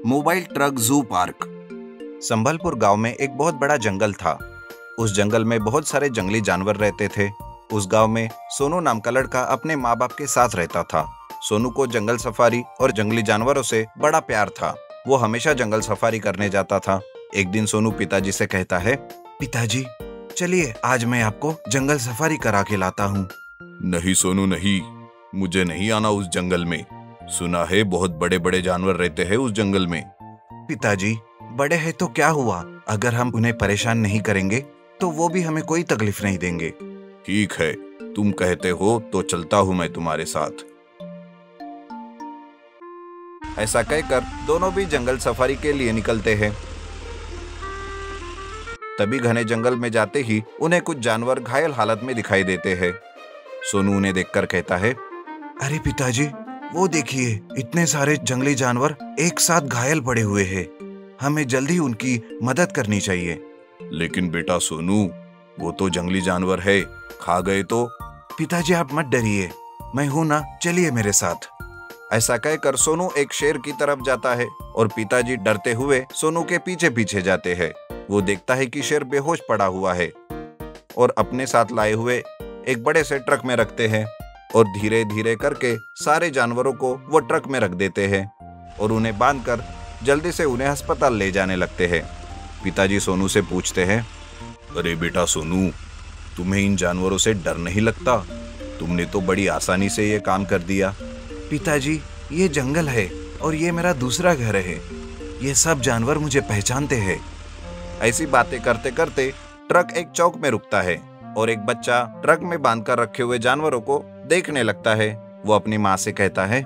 Mobile truck zoo park. Sambalpur गांव में एक बहुत बड़ा जंगल था। उस जंगल में बहुत सारे जंगली जानवर रहते थे। उस गांव में सोनू नाम का लड़का अपने माँ बाप के साथ रहता था। सोनू को जंगल सफारी और जंगली जानवरों से बड़ा प्यार था। वो हमेशा जंगल सफारी करने जाता था। एक दिन सोनू पिताजी से कहता है, पिताजी चलिए आज मैं आपको जंगल सफारी करा के लाता हूँ। नहीं सोनू नहीं, मुझे नहीं आना उस जंगल में। सुना है बहुत बड़े बड़े जानवर रहते हैं उस जंगल में। पिताजी बड़े हैं तो क्या हुआ, अगर हम उन्हें परेशान नहीं करेंगे तो वो भी हमें कोई तकलीफ नहीं देंगे। ठीक है, तुम कहते हो तो चलता हूँ मैं तुम्हारे साथ। ऐसा कहकर दोनों भी जंगल सफारी के लिए निकलते हैं। तभी घने जंगल में जाते ही उन्हें कुछ जानवर घायल हालत में दिखाई देते हैं। सोनू उन्हें देखकर कहता है, अरे पिताजी वो देखिए, इतने सारे जंगली जानवर एक साथ घायल पड़े हुए हैं। हमें जल्दी उनकी मदद करनी चाहिए। लेकिन बेटा सोनू, वो तो जंगली जानवर है, खा गए तो? पिताजी आप मत डरिए, मैं हूं ना, चलिए मेरे साथ। ऐसा कहकर सोनू एक शेर की तरफ जाता है और पिताजी डरते हुए सोनू के पीछे पीछे जाते हैं। वो देखता है कि शेर बेहोश पड़ा हुआ है और अपने साथ लाए हुए एक बड़े से ट्रक में रखते हैं और धीरे धीरे करके सारे जानवरों को वो ट्रक में रख देते हैं और उन्हें बांधकर जल्दी से उन्हें अस्पताल ले जाने लगते हैं। पिताजी सोनू से पूछते हैं, अरे बेटा सोनू, तुम्हें इन जानवरों से डर नहीं लगता? तुमने तो बड़ी आसानी से ये काम कर दिया। पिताजी ये जंगल है और ये मेरा दूसरा घर है, ये सब जानवर मुझे पहचानते हैं। ऐसी बातें करते करते ट्रक एक चौक में रुकता है और एक बच्चा ट्रक में बांधकर रखे हुए जानवरों को देखने लगता है। वो अपनी माँ से कहता है,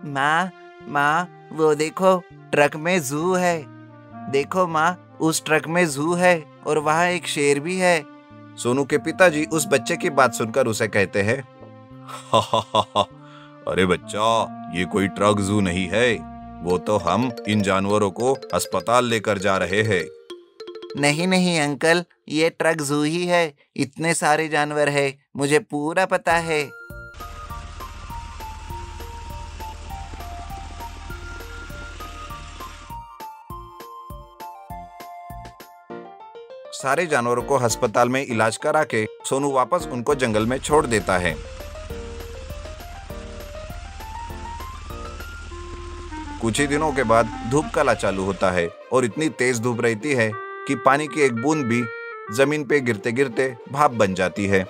माँ वो देखो, ट्रक में जू है। देखो माँ, उस ट्रक में जू है और वहाँ एक शेर भी है। सोनू के पिताजी उस बच्चे की बात सुनकर उसे कहते हैं, अरे बच्चा, ये कोई ट्रक जू नहीं है, वो तो हम इन जानवरों को अस्पताल लेकर जा रहे हैं। नहीं अंकल, ये ट्रक जू ही है, इतने सारे जानवर है, मुझे पूरा पता है। सारे जानवरों को अस्पताल में इलाज करा के सोनू वापस उनको जंगल में छोड़ देता है। कुछ ही दिनों के बाद धूप काला चालू होता है और इतनी तेज धूप रहती है कि पानी की एक बूंद भी जमीन पे गिरते गिरते भाप बन जाती है।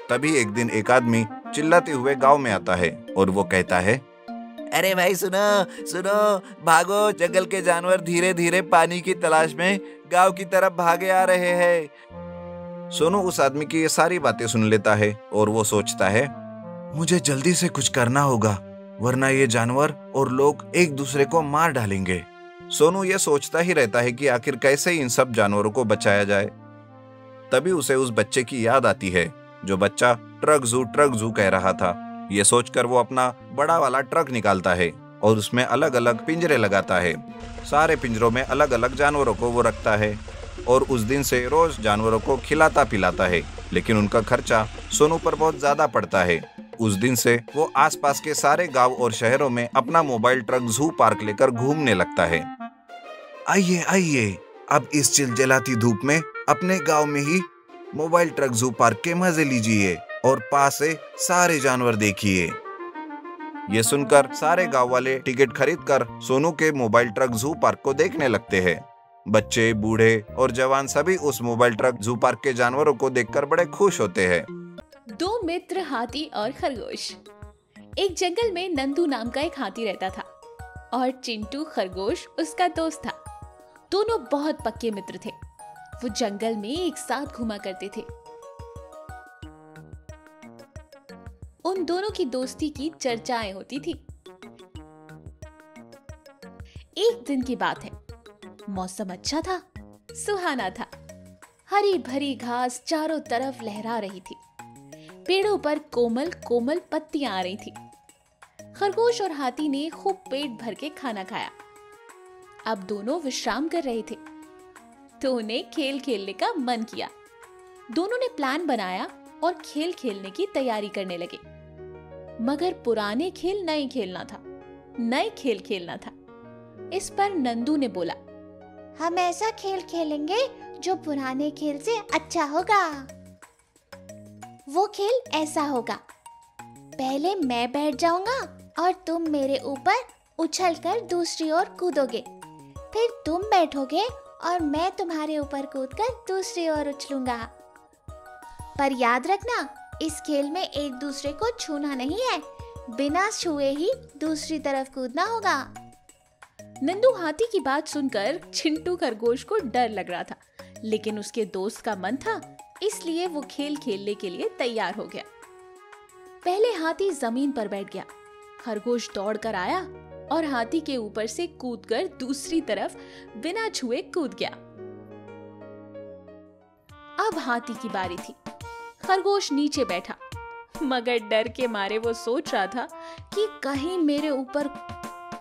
तभी एक दिन एक आदमी चिल्लाते हुए गांव में आता है और वो कहता है, अरे भाई सुनो, भागो, जंगल के जानवर धीरे धीरे पानी की तलाश में गांव की तरफ भागे आ रहे हैं। सोनू उस आदमी की ये सारी बातें सुन लेता है और वो सोचता है, मुझे जल्दी से कुछ करना होगा, वरना ये जानवर और लोग एक दूसरे को मार डालेंगे। सोनू ये सोचता ही रहता है कि आखिर कैसे इन सब जानवरों को बचाया जाए। तभी उसे उस बच्चे की याद आती है जो बच्चा ट्रक जू कह रहा था। ये सोचकर वो अपना बड़ा वाला ट्रक निकालता है और उसमें अलग अलग पिंजरे लगाता है। सारे पिंजरों में अलग अलग जानवरों को वो रखता है और उस दिन से रोज जानवरों को खिलाता पिलाता है। लेकिन उनका खर्चा सोनू पर बहुत ज्यादा पड़ता है। उस दिन से वो आसपास के सारे गांव और शहरों में अपना मोबाइल ट्रक जू पार्क लेकर घूमने लगता है। आइए अब इस चिलचिलाती धूप में अपने गांव में ही मोबाइल ट्रक जू पार्क के मजे लीजिए और पास से सारे जानवर देखिए। ये सुनकर सारे गांव वाले टिकट खरीदकर सोनू के मोबाइल ट्रक जू पार्क को देखने लगते हैं। बच्चे, बूढ़े और जवान सभी उस मोबाइल ट्रक जू पार्क के जानवरों को देखकर बड़े खुश होते हैं। दो मित्र हाथी और खरगोश। एक जंगल में नंदू नाम का एक हाथी रहता था और चिंटू खरगोश उसका दोस्त था। दोनों बहुत पक्के मित्र थे। वो जंगल में एक साथ घुमा करते थे। उन दोनों की दोस्ती की चर्चाएं होती थी। एक दिन की बात है। मौसम अच्छा था, सुहाना था। हरी भरी घास चारों तरफ लहरा रही थी। पेड़ों पर कोमल कोमल पत्तियां आ रही थी। खरगोश और हाथी ने खूब पेट भर के खाना खाया। अब दोनों विश्राम कर रहे थे तो उन्हें खेल खेलने का मन किया। दोनों ने प्लान बनाया और खेल खेलने की तैयारी करने लगे। मगर पुराने खेल नहीं खेलना था। नए खेल खेलना था। इस पर नंदू ने बोला, हम ऐसा खेल खेलेंगे जो पुराने खेल से अच्छा होगा। वो खेल ऐसा होगा, पहले मैं बैठ जाऊंगा और तुम मेरे ऊपर उछलकर दूसरी ओर कूदोगे, फिर तुम बैठोगे और मैं तुम्हारे ऊपर कूदकर दूसरी ओर उछलूंगा। पर याद रखना, इस खेल में एक दूसरे को छूना नहीं है, बिना छुए ही दूसरी तरफ कूदना होगा। नंदू हाथी की बात सुनकर चिंटू खरगोश को डर लग रहा था, लेकिन उसके दोस्त का मन था, इसलिए वो खेल खेलने के लिए तैयार हो गया। पहले हाथी जमीन पर बैठ गया। खरगोश दौड़कर आया और हाथी के ऊपर से कूदकर दूसरी तरफ बिना छुए कूद गया। अब हाथी की बारी थी। खरगोश नीचे बैठा, मगर डर के मारे वो सोच रहा था कि कहीं मेरे ऊपर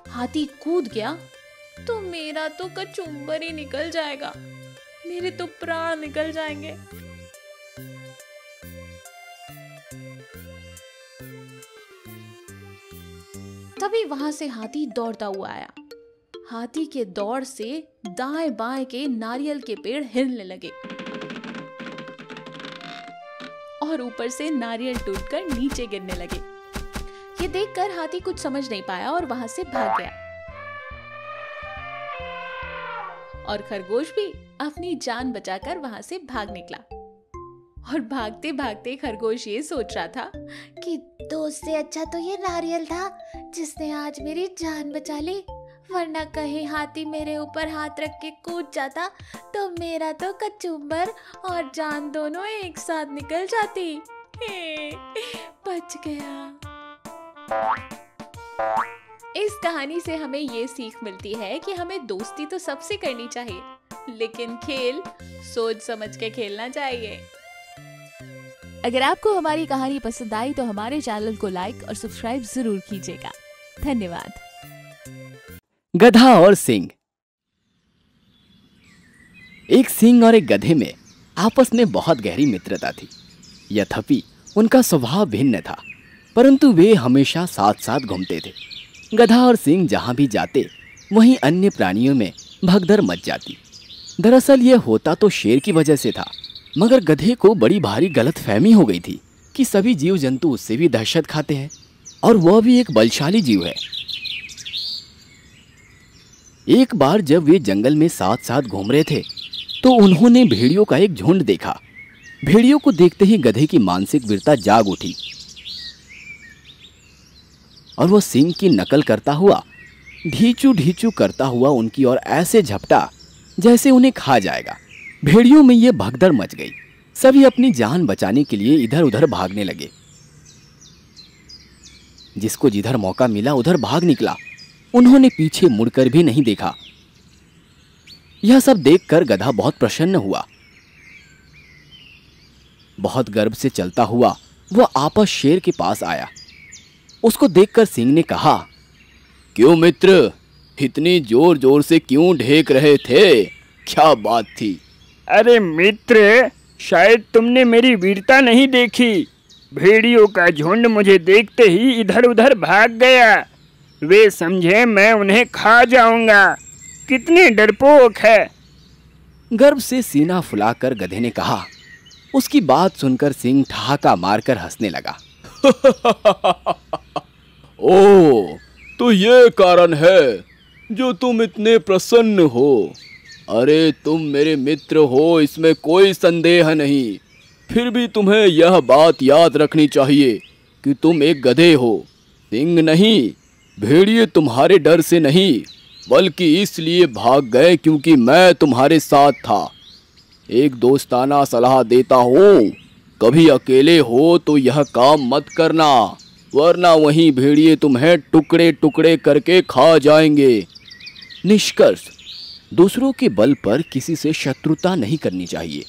हाथी कूद गया तो मेरा तो कचुम्बर ही निकल जाएगा, मेरे तो प्राण निकल जाएंगे। तभी वहां से हाथी दौड़ता हुआ आया। हाथी के दौड़ से दाएं बाएं के नारियल के पेड़ हिलने लगे और ऊपर से नारियल टूटकर नीचे गिरने लगे। ये देखकर हाथी कुछ समझ नहीं पाया और वहां से भाग गया। और खरगोश भी अपनी जान बचाकर वहां से भाग निकला। और भागते भागते खरगोश ये सोच रहा था कि दोस्त से अच्छा तो ये नारियल था जिसने आज मेरी जान बचा ली, वरना कहीं हाथी मेरे ऊपर हाथ रख के कूद जाता तो मेरा तो कचुम्बर और जान दोनों एक साथ निकल जाती। बच गया। इस कहानी से हमें ये सीख मिलती है कि हमें दोस्ती तो सबसे करनी चाहिए, लेकिन खेल सोच समझ के खेलना चाहिए। अगर आपको हमारी कहानी पसंद आई तो हमारे चैनल को लाइक और सब्सक्राइब जरूर कीजिएगा। धन्यवाद। गधा और सिंह। एक सिंह और एक गधे में आपस में बहुत गहरी मित्रता थी। यद्यपि उनका स्वभाव भिन्न था, परंतु वे हमेशा साथ साथ घूमते थे। गधा और सिंह जहां भी जाते वहीं अन्य प्राणियों में भगदड़ मच जाती। दरअसल यह होता तो शेर की वजह से था, मगर गधे को बड़ी भारी गलतफहमी हो गई थी कि सभी जीव जंतु उससे भी दहशत खाते हैं और वह भी एक बलशाली जीव है। एक बार जब वे जंगल में साथ साथ घूम रहे थे तो उन्होंने भेड़ियों का एक झुंड देखा। भेड़ियों को देखते ही गधे की मानसिक वीरता जाग उठी और वह सिंह की नकल करता हुआ ढीचू ढीचू करता हुआ उनकी ओर ऐसे झपटा जैसे उन्हें खा जाएगा। भेड़ियों में यह भगदड़ मच गई। सभी अपनी जान बचाने के लिए इधर उधर भागने लगे। जिसको जिधर मौका मिला उधर भाग निकला। उन्होंने पीछे मुड़कर भी नहीं देखा। यह सब देखकर गधा बहुत प्रसन्न हुआ। बहुत गर्व से चलता हुआ वह आपस शेर के पास आया। उसको देखकर सिंह ने कहा, क्यों मित्र, इतनी जोर जोर से क्यों ढेक रहे थे? क्या बात थी? अरे मित्र, शायद तुमने मेरी वीरता नहीं देखी। भेड़ियों का झुंड मुझे देखते ही इधर उधर भाग गया। वे समझे मैं उन्हें खा जाऊंगा। कितने डरपोक है। गर्व से सीना फुलाकर गधे ने कहा। उसकी बात सुनकर सिंह ठहाका मारकर हंसने लगा। ओ, तो ये कारण है जो तुम इतने प्रसन्न हो। अरे तुम मेरे मित्र हो, इसमें कोई संदेह नहीं। फिर भी तुम्हें यह बात याद रखनी चाहिए कि तुम एक गधे हो, सिंह नहीं। भेड़िए तुम्हारे डर से नहीं बल्कि इसलिए भाग गए क्योंकि मैं तुम्हारे साथ था। एक दोस्ताना सलाह देता हूँ, कभी अकेले हो तो यह काम मत करना, वरना वहीं भेड़िए तुम्हें टुकड़े टुकड़े करके खा जाएंगे। निष्कर्ष, दूसरों के बल पर किसी से शत्रुता नहीं करनी चाहिए।